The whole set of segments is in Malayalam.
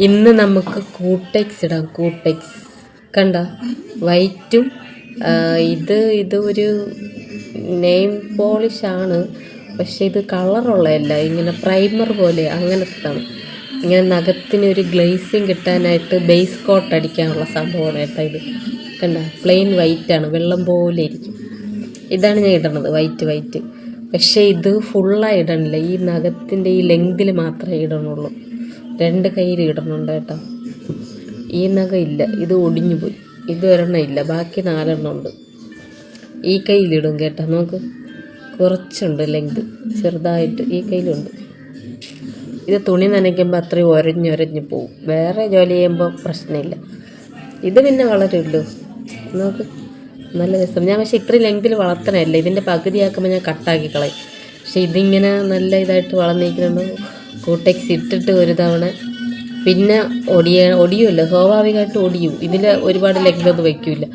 ഇന്ന് നമുക്ക് കൂട്ടെക്സ് ഇടാം. കൂട്ടെക്സ് കണ്ട വൈറ്റും ഇത് ഒരു നെയിം പോളിഷാണ്, പക്ഷേ ഇത് കളറുള്ളതല്ല, ഇങ്ങനെ പ്രൈമർ പോലെ അങ്ങനത്താണ്. ഇങ്ങനെ നഖത്തിന് ഒരു ഗ്ലേസിങ് കിട്ടാനായിട്ട് ബേസ് കോട്ട് അടിക്കാനുള്ള സംഭവമാണ് കേട്ടോ ഇത്. കണ്ട പ്ലെയിൻ വൈറ്റാണ്, വെള്ളം പോലെ ഇരിക്കും. ഇതാണ് ഞാൻ ഇടണത്, വൈറ്റ്. പക്ഷേ ഇത് ഫുള്ളായി ഇടണില്ല, ഈ നഖത്തിൻ്റെ ഈ ലെങ്തിൽ മാത്രമേ ഇടണുള്ളൂ. 2 കയ്യിൽ ഇടണുണ്ട് കേട്ടോ. ഈ നഖം ഇല്ല, ഇത് ഒടിഞ്ഞു പോയി. ഇത് ഒരെണ്ണം ഇല്ല, ബാക്കി 4 എണ്ണം ഉണ്ട്. ഈ കയ്യിലിടും കേട്ടോ, നോക്ക് കുറച്ചുണ്ട് ലെങ്ത്, ചെറുതായിട്ട് ഈ കയ്യിലുണ്ട്. ഇത് തുണി നനയ്ക്കുമ്പോൾ അത്രയും ഒരഞ്ഞൊരഞ്ഞ് പോവും, വേറെ ജോലി ചെയ്യുമ്പോൾ പ്രശ്നമില്ല. ഇത് പിന്നെ വളരുമല്ലോ, നോക്ക് നല്ല രസം. ഞാൻ പക്ഷേ ഇത്രയും ലെങ്തിൽ വളർത്തണമല്ല, ഇതിൻ്റെ പകുതിയാക്കുമ്പോൾ ഞാൻ കട്ടാക്കി കളയും. പക്ഷേ ഇതിങ്ങനെ നല്ല ഇതായിട്ട് വളർന്നിരിക്കുന്നുണ്ട്. കൂട്ടെക്സ് ഇട്ടിട്ട് ഒരു തവണ പിന്നെ ഒടിയുമല്ലോ, സ്വാഭാവികമായിട്ട് ഒടിയും. ഇതിൽ ഒരുപാട് ലെങ്തൊന്നും വയ്ക്കില്ല,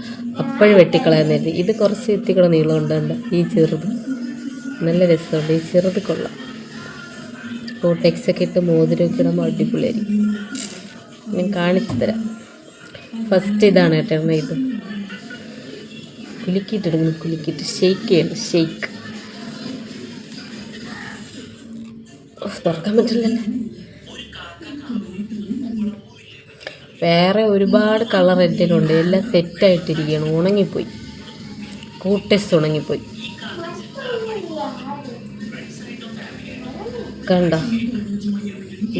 അപ്പോഴും വെട്ടിക്കളയാൻ. ഇത് കുറച്ച് എത്തിക്കണം നീളം ഉണ്ടാണ്ട്. ഈ ചെറുത് നല്ല രസമുണ്ട്, ഈ ചെറുത് കൊള്ളാം. കൂട്ടെക്സൊക്കെ ഇട്ട് മോതിരമൊക്കെ ഇടുമ്പോൾ അടിപൊളിയായിരിക്കും. ഞാൻ കാണിച്ചു തരാം. ഫസ്റ്റ് ഇതാണ് കേട്ടോ, ഇത് കുലുക്കിയിട്ട് ഷെയ്ക്ക് ചെയ്യണം. ഷെയ്ക്ക് തുറക്കാൻ പറ്റില്ലല്ലേ. വേറെ ഒരുപാട് കളർ എൻ്റെ എല്ലാം സെറ്റായിട്ടിരിക്കുകയാണ്. ഉണങ്ങിപ്പോയി, കൂട്ടെക്സ് ഉണങ്ങിപ്പോയി. കണ്ട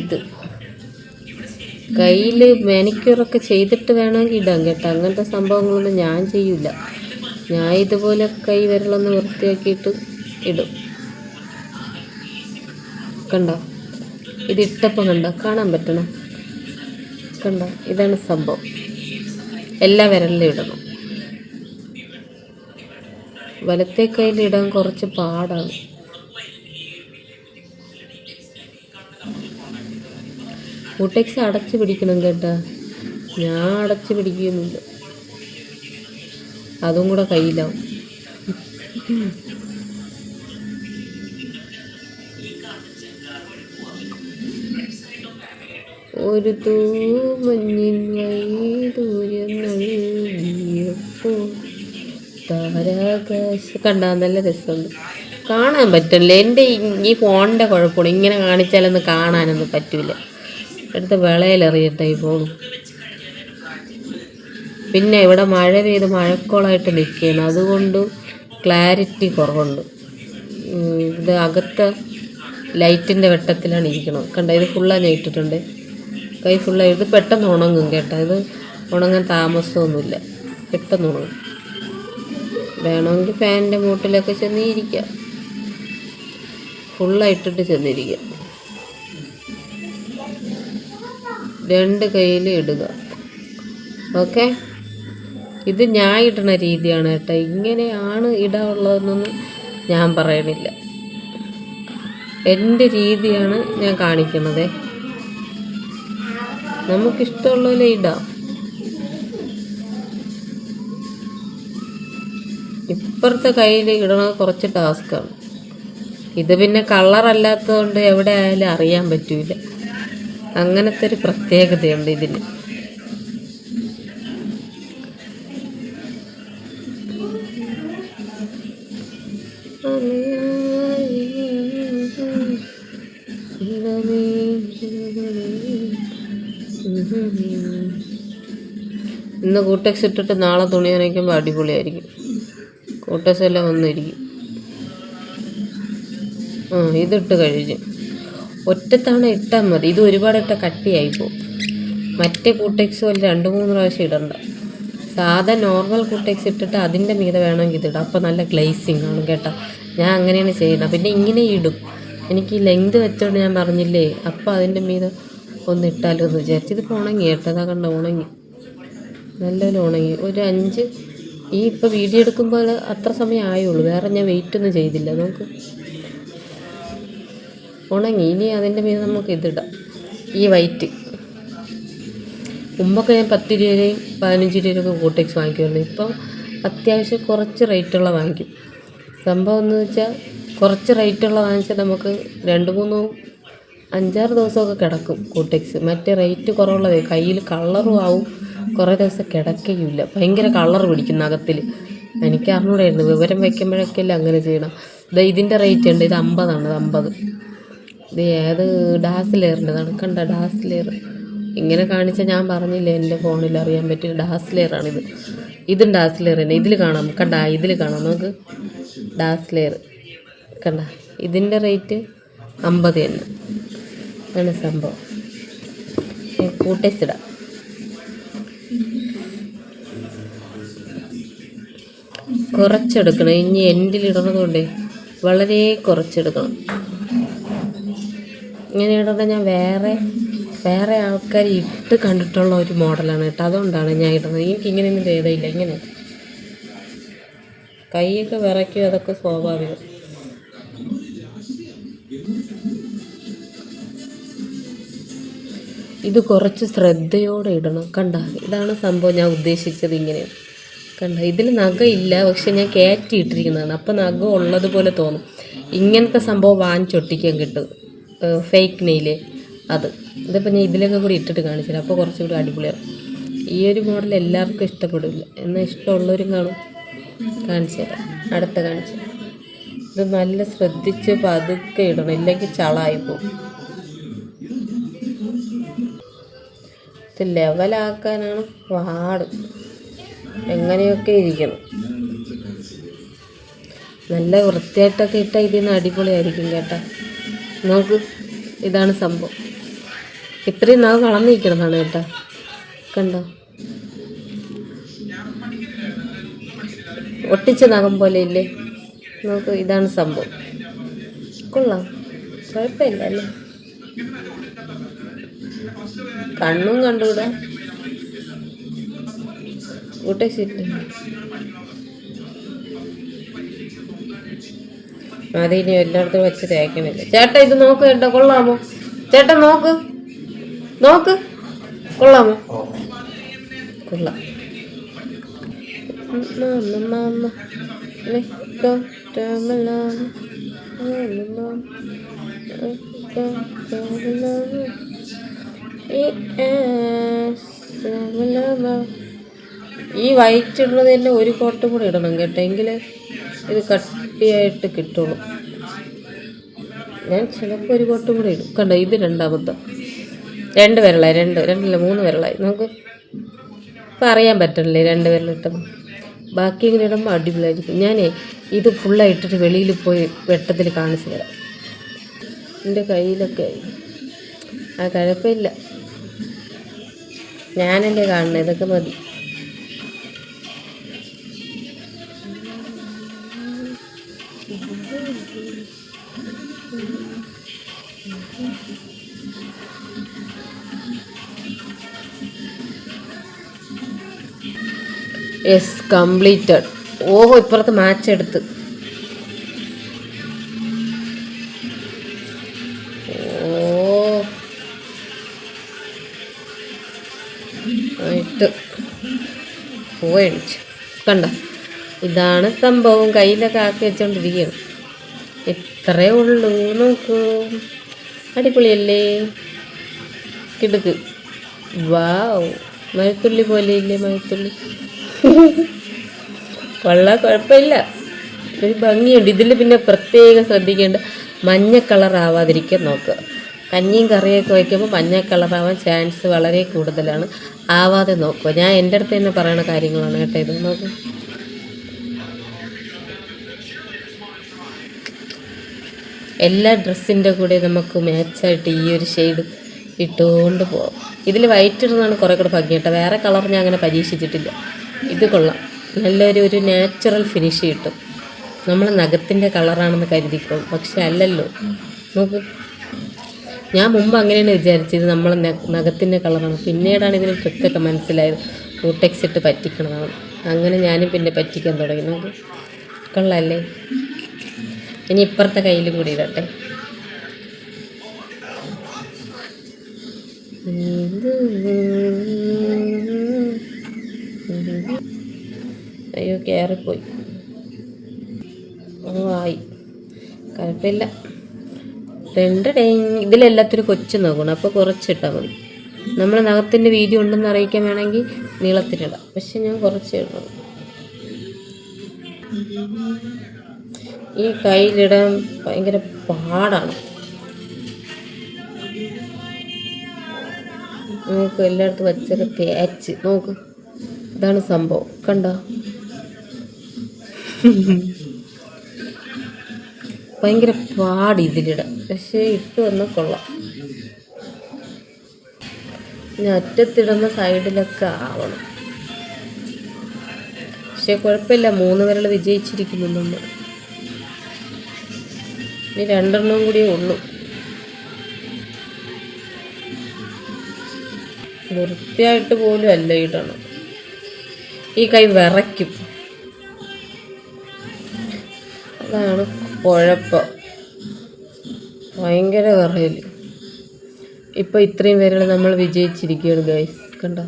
ഇത് കയ്യിൽ മാനിക്യൂറൊക്കെ ചെയ്തിട്ട് വേണമെങ്കിൽ ഇടാം കേട്ടോ. അങ്ങനത്തെ സംഭവങ്ങളൊന്നും ഞാൻ ചെയ്യില്ല. ഞാൻ ഇതുപോലെ കൈ വിരലൊന്ന് വൃത്തിയാക്കിയിട്ട് ഇടും. കണ്ടോ, ഇതിട്ടപ്പോൾ കണ്ടോ, കാണാൻ പറ്റണം. കണ്ടോ, ഇതാണ് സംഭവം. എല്ലാ വിരലിലും ഇടണം. വലത്തെ കയ്യിൽ ഇടാൻ കുറച്ച് പാടാണ്. കൂട്ടെക്സ് അടച്ച് പിടിക്കണം കേട്ടോ. ഞാൻ അടച്ച് പിടിക്കുന്നില്ല, അതും കൂടെ കയ്യിലാവും. ഒരു തൂമഞ്ഞിൻ വൈദൂര്യം നൽകിയപ്പോൾ താരാകാശ. കണ്ടാ നല്ല രസമുണ്ട്, കാണാൻ പറ്റില്ല. എൻ്റെ ഈ ഫോണിൻ്റെ കുഴപ്പമാണ്, ഇങ്ങനെ കാണിച്ചാലൊന്നും കാണാനൊന്നും പറ്റില്ല. എടുത്ത് വിളയിലെറിയട്ടെ ഈ ഫോൺ. പിന്നെ ഇവിടെ മഴ പെയ്ത് മഴക്കോളായിട്ട് നിൽക്കുകയാണ്, അതുകൊണ്ട് ക്ലാരിറ്റി കുറവുണ്ട്. ഇത് അകത്തെ ലൈറ്റിൻ്റെ വെട്ടത്തിലാണ് ഇരിക്കണം. കണ്ട, ഇത് ഫുള്ളാണ് ഞാൻ ഇട്ടിട്ടുണ്ട്. കൈ ഫുള്ളായി. ഇത് പെട്ടെന്ന് ഉണങ്ങും കേട്ടോ, ഇത് ഉണങ്ങാൻ താമസമൊന്നുമില്ല, പെട്ടെന്ന് ഉണങ്ങും. വേണമെങ്കിൽ ഫാനിൻ്റെ മൂട്ടിലൊക്കെ ചെന്നിരിക്കാം, ഫുള്ളായിട്ടിട്ട് ചെന്നിരിക്കുക. 2 കയ്യിൽ ഇടുക. ഓക്കെ, ഇത് ഞാൻ ഇടുന്ന രീതിയാണ് കേട്ടോ. ഇങ്ങനെയാണ് ഇടാനുള്ളതെന്നൊന്നും ഞാൻ പറയണില്ല, എൻ്റെ രീതിയാണ് ഞാൻ കാണിക്കുന്നത്. നമുക്കിഷ്ടമുള്ള പോലെ ഇടാം. ഇപ്പുറത്തെ കയ്യിൽ ഇടണത് കുറച്ച് ടാസ്ക്കാണ്. ഇത് പിന്നെ കളറല്ലാത്തതുകൊണ്ട് എവിടെ ആയാലും അറിയാൻ പറ്റില്ല, അങ്ങനത്തെ ഒരു പ്രത്യേകതയുണ്ട് ഇതിന്. ഇന്ന് കൂട്ടെക്സ് ഇട്ടിട്ട് നാളെ തുണി നനയ്ക്കുമ്പോൾ അടിപൊളിയായിരിക്കും. കൂട്ടെക്സ് എല്ലാം വന്നിരിക്കും. ഇതിട്ട് കഴിഞ്ഞ് ഒറ്റത്തവണ ഇട്ടാൽ മതി. ഇത് ഒരുപാട് ഇട്ടാൽ കട്ടിയായിപ്പോവും. മറ്റേ കൂട്ടെക്സ് പോലെ 2-3 പ്രാവശ്യം ഇടണ്ട. സാധാ നോർമൽ കൂട്ടെക്സ് ഇട്ടിട്ട് അതിൻ്റെ മീതെ വേണമെങ്കിൽ ഇതിടാം, അപ്പോൾ നല്ല ഗ്ലേസിങ് ആണ് കേട്ടോ. ഞാൻ അങ്ങനെയാണ് ചെയ്യുന്നത്. പിന്നെ ഇങ്ങനെ ഇടും, എനിക്ക് ഈ ലെങ്ത് വെച്ചോണ്ട് ഞാൻ പറഞ്ഞില്ലേ, അപ്പോൾ അതിൻ്റെ മീതെ ഒന്ന് ഇട്ടാലോ എന്ന് വിചാരിച്ചു. ഇതിപ്പോൾ ഉണങ്ങി കേട്ടോ, അതാ കണ്ട ഉണങ്ങി, നല്ലപോലെ ഉണങ്ങി. ഒരു 5 ഈ ഇപ്പോൾ വീഡിയോ എടുക്കുമ്പോൾ അത്ര സമയം ആയുള്ളൂ, വേറെ ഞാൻ വെയിറ്റൊന്നും ചെയ്തില്ല. നമുക്ക് ഉണങ്ങി. ഇനി അതിൻ്റെ മീതെ നമുക്ക് ഇതിടാം, ഈ വൈറ്റ്. മുമ്പൊക്കെ ഞാൻ 10 രൂപയും 15 രൂപയൊക്കെ കൂട്ടെക്സ് വാങ്ങിക്കുമായിരുന്നു. ഇപ്പം അത്യാവശ്യം കുറച്ച് റേറ്റുള്ള വാങ്ങിക്കും. സംഭവം എന്ന് വെച്ചാൽ കുറച്ച് റേറ്റുള്ള വാങ്ങിച്ചാൽ നമുക്ക് 2-3 5-6 ദിവസമൊക്കെ കിടക്കും കൂട്ടെക്സ്. മറ്റേ റേറ്റ് കുറവുള്ളത് കയ്യിൽ കളറും ആവും, കുറേ ദിവസം കിടക്കുകയില്ല. ഭയങ്കര കളർ പിടിക്കും നഖത്തിൽ. എനിക്ക് അറിഞ്ഞൂടായിരുന്നു, വിവരം വയ്ക്കുമ്പോഴൊക്കെയല്ലേ അങ്ങനെ ചെയ്യണം. ഇതിൻ്റെ റേറ്റ് ഉണ്ട്, ഇത് 50 ഇത് 50. ഇത് ഏത് ഡാസ്ലെയറിൻ്റെതാണ്, കണ്ട ഡാസ്ലെയർ ഇങ്ങനെ കാണിച്ചാൽ ഞാൻ പറഞ്ഞില്ലേ എൻ്റെ ഫോണിൽ അറിയാൻ പറ്റിയ ഡാസ്ലെയറാണിത്. ഇതും ഡാസ്ലെയർ തന്നെ. ഇതിൽ കാണാം, കണ്ട ഇതിൽ കാണാം നമുക്ക് ഡാസ്ലെയർ, കണ്ട ഇതിൻ്റെ റേറ്റ് 50 തന്നെ. അതാണ് സംഭവം. കൂട്ടെക്സിടാം. കുറച്ചെടുക്കണം, ഇനി എൻഡിലിടണത് കൊണ്ടേ വളരെ കുറച്ചെടുക്കണം. ഇങ്ങനെ ഇടുന്നത് ഞാൻ വേറെ ആൾക്കാർ ഇട്ട് കണ്ടിട്ടുള്ള ഒരു മോഡലാണ് കേട്ടോ, അതുകൊണ്ടാണ് ഞാൻ ഇടുന്നത്. എനിക്ക് ഇങ്ങനെയൊന്നും ഭേദമില്ല. ഇങ്ങനെ കൈയൊക്കെ വിറയ്ക്കും, അതൊക്കെ സ്വാഭാവികം. ഇത് കുറച്ച് ശ്രദ്ധയോടെ ഇടണം. കണ്ട ഇതാണ് സംഭവം ഞാൻ ഉദ്ദേശിച്ചത്. ഇങ്ങനെ കണ്ട ഇതിൽ നഖമില്ല, പക്ഷെ ഞാൻ കയറ്റി ഇട്ടിരിക്കുന്നതാണ്. അപ്പം നഖം ഉള്ളതുപോലെ തോന്നും. ഇങ്ങനത്തെ സംഭവം വാങ്ങിച്ചൊട്ടിക്കാൻ കിട്ടും, ഫേക്ക് നെയില്. ഇതിപ്പോൾ ഞാൻ ഇതിലൊക്കെ കൂടി ഇട്ടിട്ട് കാണിച്ചില്ല, അപ്പോൾ കുറച്ചുകൂടി അടിപൊളിയാണ്. ഈ ഒരു മോഡൽ എല്ലാവർക്കും ഇഷ്ടപ്പെടില്ല, എന്നാൽ ഇഷ്ടമുള്ളവരും കാണും. കാണിച്ചു തരാം, അടുത്ത കാണിച്ചു. ഇത് നല്ല ശ്രദ്ധിച്ച് പതുക്കെ ഇടണം, ഇല്ലെങ്കിൽ ചളായിപ്പോവും. ഇത് ലെവലാക്കാനാണ് പാട്. എങ്ങനെയൊക്കെ ഇരിക്കണം, നല്ല വൃത്തിയായിട്ടൊക്കെ ഇട്ടാൽ ഇതിന് അടിപൊളിയായിരിക്കും കേട്ടോ. നോക്ക്, ഇതാണ് സംഭവം. ഇത്രയും നാൾ കളന്നിരിക്കണതാണ് കേട്ടോ, കണ്ടോ? ഒട്ടിച്ച നഖം പോലെ ഇല്ലേ? നോക്ക്, ഇതാണ് സംഭവം. കൊള്ളാം, കുഴപ്പമില്ല അല്ലേ? കണ്ണും കണ്ടുകൂടാ, കൂട്ടെക്സിട്ട് അതിനി എല്ലായിടത്തും വെച്ച് തേക്കണില്ല. ചേട്ടാ ഇത് നോക്ക് കേട്ടോ, കൊള്ളാമോ? ചേട്ടാ നോക്ക്, കൊള്ളാമോ? കൊള്ളാം. ഈ വൈറ്റ് ഇടുന്നത് തന്നെ ഒരു കോട്ടും കൂടി ഇടണം കേട്ടോ, എങ്കിൽ ഇത് കട്ടിയായിട്ട് കിട്ടുള്ളൂ. ഞാൻ ചിലപ്പോൾ ഒരു കോട്ടും കൂടി ഇടും. കണ്ടോ, ഇത് രണ്ടാമത്തെ 2 വിരലായി, 3 വിരലായി. നമുക്ക് ഇപ്പം അറിയാൻ പറ്റണില്ലേ 2 വിരലിട്ടപ്പോൾ. ബാക്കി ഇങ്ങനെ ഇടുമ്പോൾ അടിപൊളിയായിരിക്കും. ഞാനേ ഇത് ഫുള്ളായിട്ടിട്ട് വെളിയിൽ പോയി വെട്ടത്തിൽ കാണിച്ചു തരാം. എൻ്റെ കയ്യിലൊക്കെ കുഴപ്പമില്ല, ഞാനല്ലേ കാണണേ, ഇതൊക്കെ മതി. Yes, completed. ഓഹോ, ഇപ്പുറത്ത് മാച്ച് എടുത്ത്. പോയടിച്ചു, കണ്ട ഇതാണ് സംഭവം. കയ്യിലൊക്കെ ആക്കി വെച്ചോണ്ടിരിക്കുകയാണ്. ഇത്രയേ ഉള്ളൂ. നോക്കൂ, അടിപൊളിയല്ലേ? കിടുക്ക്. വാവ്, മഴത്തുള്ളി പോലെ ഇല്ലേ? മഴത്തുള്ളി കൊള്ളാം, കുഴപ്പമില്ല, ഒരു ഭംഗിയുണ്ട്. ഇതിൽ പിന്നെ പ്രത്യേകം ശ്രദ്ധിക്കേണ്ട മഞ്ഞ കളർ ആവാതിരിക്കാൻ നോക്കുക. കഞ്ഞിയും കറിയൊക്കെ വയ്ക്കുമ്പോൾ മഞ്ഞ കളറാവാൻ ചാൻസ് വളരെ കൂടുതലാണ്. ആവാതെ നോക്കുക. ഞാൻ എൻ്റെ അടുത്ത് തന്നെ പറയുന്ന കാര്യങ്ങളാണ് കേട്ടോ ഇത്. നോക്കുക, എല്ലാ ഡ്രസ്സിൻ്റെ കൂടെ നമുക്ക് മാച്ചായിട്ട് ഈ ഒരു ഷെയ്ഡ് ഇട്ടുകൊണ്ട് പോകാം. ഇതിൽ വൈറ്റ് ഇടുന്നതാണ് കുറേ കൂടെ ഭംഗി കേട്ടോ. വേറെ കളർ ഞാൻ അങ്ങനെ പരീക്ഷിച്ചിട്ടില്ല. ഇത് കൊള്ളാം, നല്ലൊരു നാച്ചുറൽ ഫിനിഷ് കിട്ടും. നമ്മൾ നഖത്തിൻ്റെ കളറാണെന്ന് കരുതിക്കോളും, പക്ഷെ അല്ലല്ലോ. നോക്ക്, ഞാൻ മുമ്പ് അങ്ങനെയാണ് വിചാരിച്ചത്, നമ്മൾ നഖത്തിൻ്റെ കളറാണ്. പിന്നീടാണ് ഇതിന് ട്രിക്കൊക്കെ മനസ്സിലായത്, കൂട്ടെക്സ് ഇട്ട് പറ്റിക്കണതാണ്. അങ്ങനെ ഞാനും പിന്നെ പറ്റിക്കാൻ തുടങ്ങി. നോക്ക്, കൊള്ളാമല്ലേ? ഇനി ഇപ്പുറത്തെ കയ്യിലും കൂടി ഇടട്ടെ. അയ്യോ, കയറിപ്പോയി. ആയി, കുഴപ്പമില്ല. ഇതിലെല്ലാത്തിനും കൊച്ചു നോക്കണം, അപ്പോൾ കുറച്ചിട്ടാൽ മതി. നമ്മൾ നഖത്തിൻ്റെ വീതി ഉണ്ടെന്ന് അറിയിക്കാൻ വേണമെങ്കിൽ നീളത്തിലിടാം, പക്ഷെ ഞാൻ കുറച്ച് ഇടണം. ഈ കയ്യിലിടാൻ ഭയങ്കര പാടാണ്. നോക്ക്, എല്ലായിടത്തും വച്ചൊക്കെ തേച്ച് നോക്ക്. ഇതാണ് സംഭവം, കണ്ട. ഭയങ്കര പാട് ഇതിലിടാം, പക്ഷേ ഇട്ട് വന്നാൽ കൊള്ളാം. പിന്നെ അറ്റത്തിടുന്ന സൈഡിലൊക്കെ ആവണം. പക്ഷെ കുഴപ്പമില്ല, 3 വിരൽ വിജയിച്ചിരിക്കുന്നു നമ്മൾ. ഇനി 2 കൂടിയേ ഉള്ളൂ. വൃത്തിയായിട്ട് പോലും അല്ല ഇടണം. ഈ കൈ വിറയ്ക്കും, അതാണ് കുഴപ്പം. ഭയങ്കര വിറയൽ. ഇപ്പം ഇത്രയും വിരൽ നമ്മൾ വിജയിച്ചിരിക്കുകയാണ് ഗൈസ്, കണ്ടോ.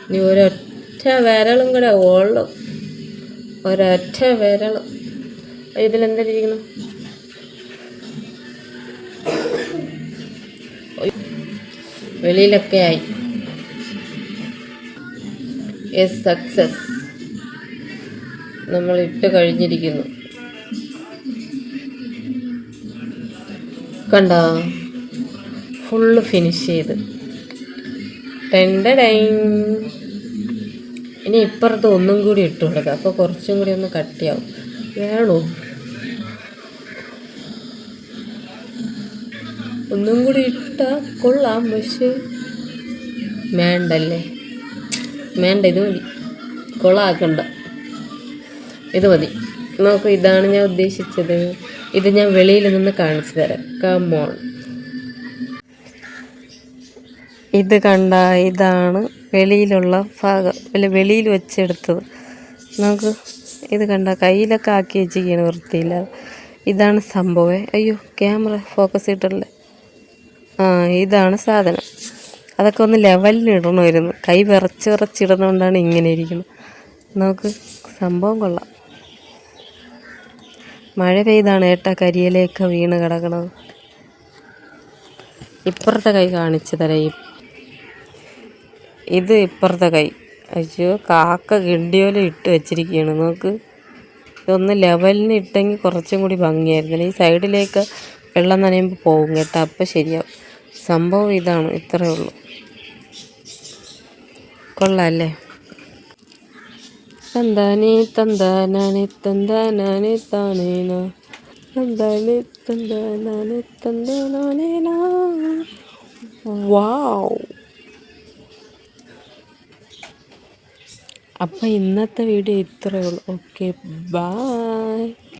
ഇനി ഒരൊറ്റ വിരളും കൂടെ ഉള്ളു, ഒരൊറ്റ വിരൾ. ഇതിലെന്തിരിക്കണം? വെളിയിലൊക്കെ ആയി. Yes, success. നമ്മൾ ഇട്ട് കഴിഞ്ഞിരിക്കുന്നു, കണ്ടോ. ഫുള്ള് ഫിനിഷ് ചെയ്ത്. ഇനി ഇപ്പുറത്ത് ഒന്നും കൂടി ഇട്ട് കൊടുക്കാം, അപ്പോൾ കുറച്ചും കൂടി ഒന്ന് കട്ടിയാവും. വേണോ? ഒന്നും കൂടി ഇട്ടാൽ കൊള്ളാം, പക്ഷേ വേണ്ടല്ലേ. വേണ്ട, ഇത് മതി, കൊള്ളാക്കണ്ട, ഇത് മതി. നോക്ക്, ഇതാണ് ഞാൻ ഉദ്ദേശിച്ചത്. ഇത് ഞാൻ വെളിയിൽ നിന്ന് കാണിച്ചു തരാം. കമോൺ. ഇത് കണ്ട, ഇതാണ് വെളിയിലുള്ള ഭാഗം, അല്ല വെളിയിൽ വെച്ചെടുത്തത്. നമുക്ക് ഇത് കണ്ട, കയ്യിലൊക്കെ ആക്കി വെച്ചിരിക്കുകയാണ് വൃത്തിയില്ല. ഇതാണ് സംഭവം. അയ്യോ, ക്യാമറ ഫോക്കസ് ഇട്ടല്ലേ. ഇതാണ് സാധനം. അതൊക്കെ ഒന്ന് ലെവലിന് ഇടണമായിരുന്നു. കൈ വിറച്ചിടണോണ്ടാണ് ഇങ്ങനെ ഇരിക്കുന്നത്. നമുക്ക് സംഭവം കൊള്ളാം. മഴ പെയ്താണ് ഏട്ടാ കരിയിലയൊക്കെ വീണ് കിടക്കണത്. ഇപ്പുറത്തെ കൈ കാണിച്ചു തരാം. ഇത് ഇപ്പുറത്തെ കൈ. അയ്യോ, കാക്ക കിണ്ടിയോലെ ഇട്ട് വെച്ചിരിക്കുകയാണ്. നോക്ക്, ഇതൊന്ന് ലെവലിന് ഇട്ടെങ്കിൽ കുറച്ചും കൂടി ഭംഗിയായിരുന്നു. ഈ സൈഡിലേക്ക് വെള്ളം നനയുമ്പോൾ പോകും കേട്ടോ, അപ്പം ശരിയാവും. സംഭവം ഇതാണ്, ഇത്രയേ ഉള്ളൂ. കൊള്ളാല്ലേ. തന്താനേ തന്താനാനേ തന്താനാനേ താനേന തന്താനേ തന്താനാനേ തന്താനാനേന. വാവ്. അപ്പം ഇന്നത്തെ വീഡിയോ ഇത്രയേ ഉള്ളൂ. Okay, by.